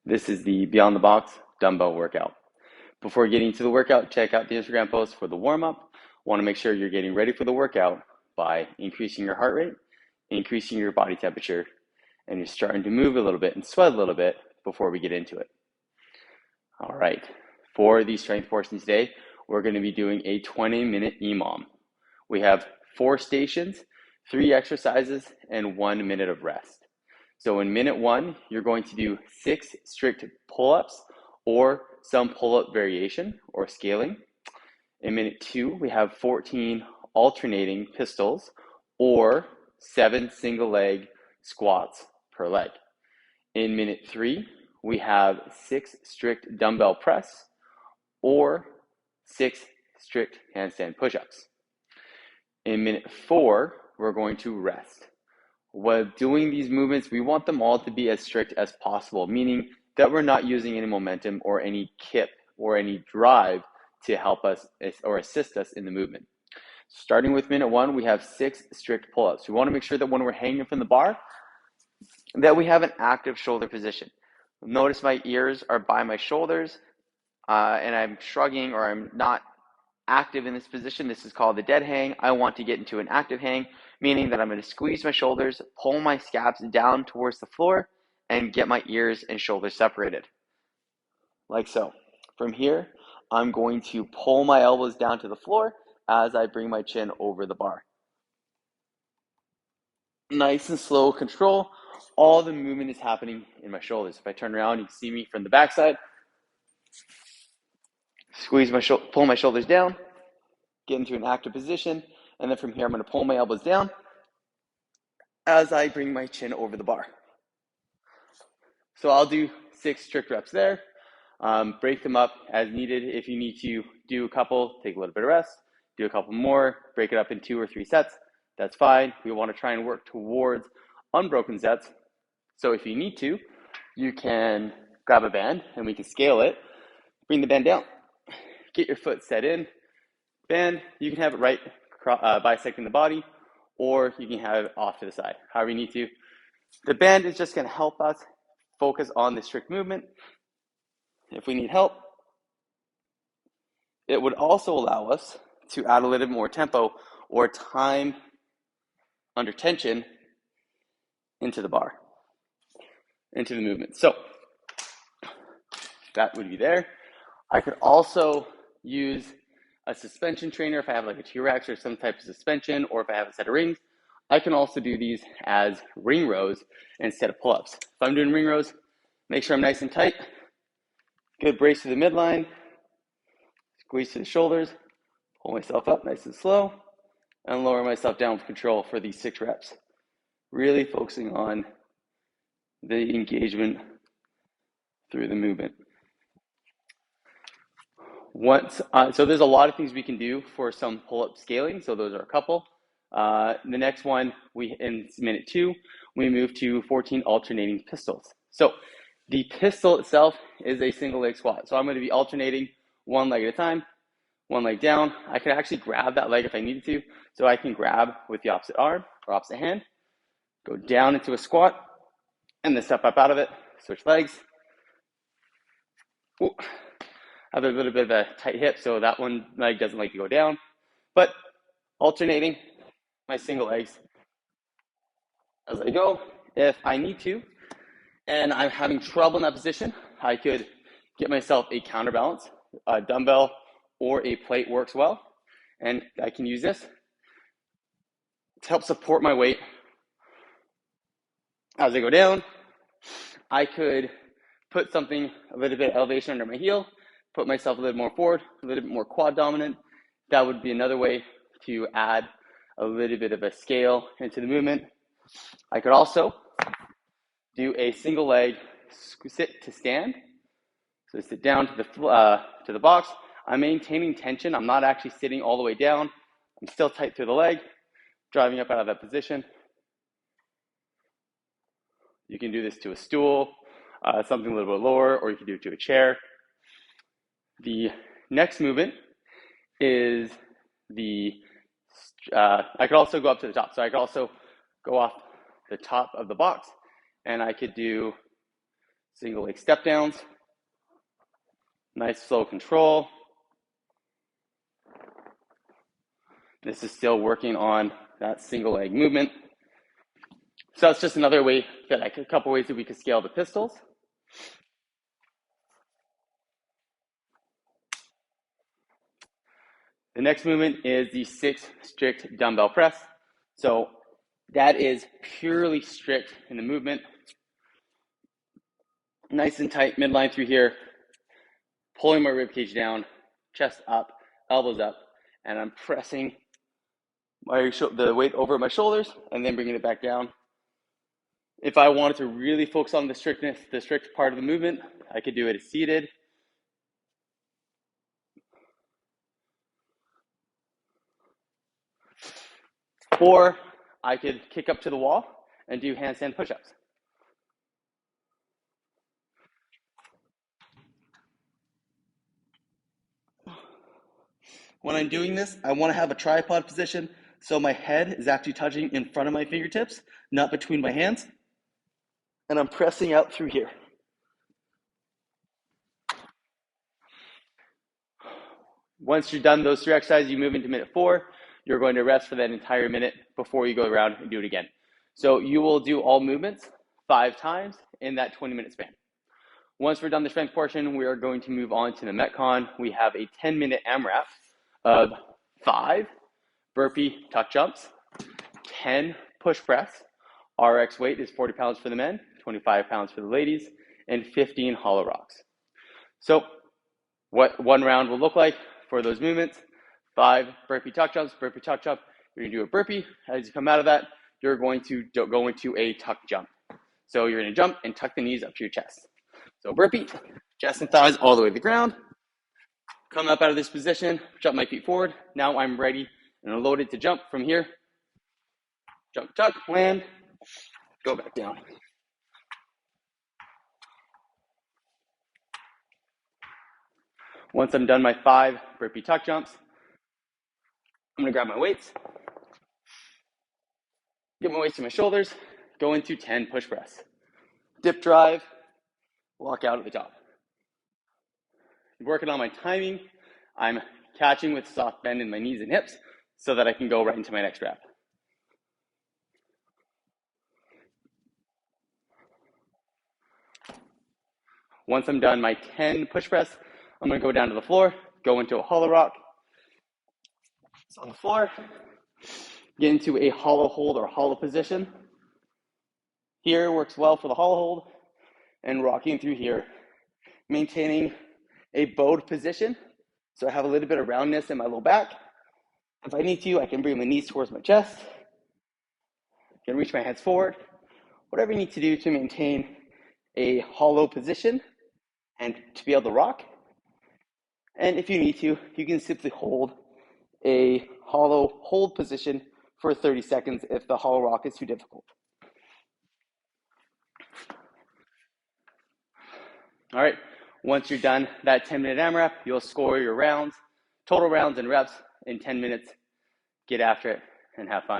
This is the Beyond the Box dumbbell workout. Before getting to the workout, check out the Instagram post for the warm-up. Want to make sure you're getting ready for the workout by increasing your heart rate, increasing your body temperature, and you're starting to move a little bit and sweat a little bit before we get into it. All right, for the strength portion today, we're going to be doing a 20-minute EMOM. We have 4 stations, 3 exercises, and 1 minute of rest. So in minute 1, you're going to do 6 strict pull-ups or some pull-up variation or scaling. In minute 2, we have 14 alternating pistols or 7 single leg squats per leg. In minute 3, we have 6 strict dumbbell press or 6 strict handstand push-ups. In minute 4, we're going to rest. While doing these movements, we want them all to be as strict as possible, meaning that we're not using any momentum or any kip or any drive to help us or assist us in the movement. Starting with minute 1, we have 6 strict pull-ups. We want to make sure that when we're hanging from the bar, that we have an active shoulder position. Notice my ears are by my shoulders, and I'm shrugging or I'm not active in this position. This is called the dead hang. I want to get into an active hang, meaning that I'm going to squeeze my shoulders, pull my scaps down towards the floor, and get my ears and shoulders separated, like so. From here, I'm going to pull my elbows down to the floor as I bring my chin over the bar. Nice and slow control. All the movement is happening in my shoulders. If I turn around, you can see me from the backside. Squeeze my pull my shoulders down, get into an active position, and then from here I'm going to pull my elbows down as I bring my chin over the bar. So I'll do 6 strict reps there. Break them up as needed. If you need to do a couple, take a little bit of rest, do a couple more, break it up in 2 or 3 sets. That's fine. We want to try and work towards unbroken sets. So if you need to, you can grab a band and we can scale it. Bring the band down. Get your foot set in. Band, you can have it right bisecting the body, or you can have it off to the side, however you need to. The band is just going to help us focus on the strict movement. If we need help, it would also allow us to add a little bit more tempo or time under tension into the bar, into the movement. So that would be there. I could also use a suspension trainer if I have like a T-Rex or some type of suspension, or if I have a set of rings. I can also do these as ring rows instead of pull-ups. If I'm doing ring rows, make sure I'm nice and tight. Good brace to the midline. Squeeze to the shoulders. Pull myself up nice and slow. And lower myself down with control for these 6 reps. Really focusing on the engagement through the movement. So there's a lot of things we can do for some pull-up scaling. So those are a couple. The next one, in minute 2, we move to 14 alternating pistols. So the pistol itself is a single leg squat. So I'm going to be alternating 1 leg at a time, 1 leg down. I could actually grab that leg if I needed to. So I can grab with the opposite arm or opposite hand, go down into a squat, and then step up out of it, switch legs. Ooh. I have a little bit of a tight hip, so that one leg doesn't like to go down. But alternating my single legs as I go. If I need to, and I'm having trouble in that position, I could get myself a counterbalance. A dumbbell or a plate works well. And I can use this to help support my weight as I go down. I could put something, a little bit of elevation under my heel, put myself a little more forward, a little bit more quad dominant. That would be another way to add a little bit of a scale into the movement. I could also do a single leg sit to stand. So sit down to the box. I'm maintaining tension. I'm not actually sitting all the way down. I'm still tight through the leg, driving up out of that position. You can do this to a stool, something a little bit lower, or you can do it to a chair. The next movement is I could also go up to the top. So I could also go off the top of the box, and I could do single leg step downs. Nice slow control. This is still working on that single leg movement. So that's just another way that a couple ways that we could scale the pistols. The next movement is the 6 strict dumbbell press. So that is purely strict in the movement. Nice and tight midline through here, pulling my rib cage down, chest up, elbows up, and I'm pressing the weight over my shoulders and then bringing it back down. If I wanted to really focus on the strict part of the movement, I could do it as seated. Or I could kick up to the wall and do handstand push-ups. When I'm doing this, I want to have a tripod position so my head is actually touching in front of my fingertips, not between my hands. And I'm pressing out through here. Once you're done those 3 exercises, you move into minute 4. You're going to rest for that entire minute before you go around and do it again. So you will do all movements 5 times in that 20-minute span. Once we're done the strength portion, we are going to move on to the Metcon. We have a 10-minute AMRAP of 5 burpee tuck jumps, 10 push press. RX weight is 40 pounds for the men, 25 pounds for the ladies, and 15 hollow rocks. So what one round will look like for those movements: 5 burpee tuck jumps, burpee tuck jump. You're going to do a burpee. As you come out of that, you're going to go into a tuck jump. So you're going to jump and tuck the knees up to your chest. So burpee, chest and thighs all the way to the ground. Come up out of this position, jump my feet forward. Now I'm ready and loaded to jump from here. Jump, tuck, land, go back down. Once I'm done my 5 burpee tuck jumps, I'm going to grab my weights, get my weights to my shoulders, go into 10 push press. Dip drive, walk out at the top. Working on my timing, I'm catching with soft bend in my knees and hips so that I can go right into my next rep. Once I'm done my 10 push press, I'm going to go down to the floor, go into a hollow rock. So on the floor, get into a hollow hold or hollow position. Here works well for the hollow hold, and rocking through here, maintaining a bowed position. So I have a little bit of roundness in my low back. If I need to, I can bring my knees towards my chest. I can reach my hands forward. Whatever you need to do to maintain a hollow position and to be able to rock. And if you need to, you can simply hold a hollow hold position for 30 seconds if the hollow rock is too difficult. All right, once you're done that 10-minute AMRAP, you'll score your rounds, total rounds and reps in 10 minutes. Get after it and have fun.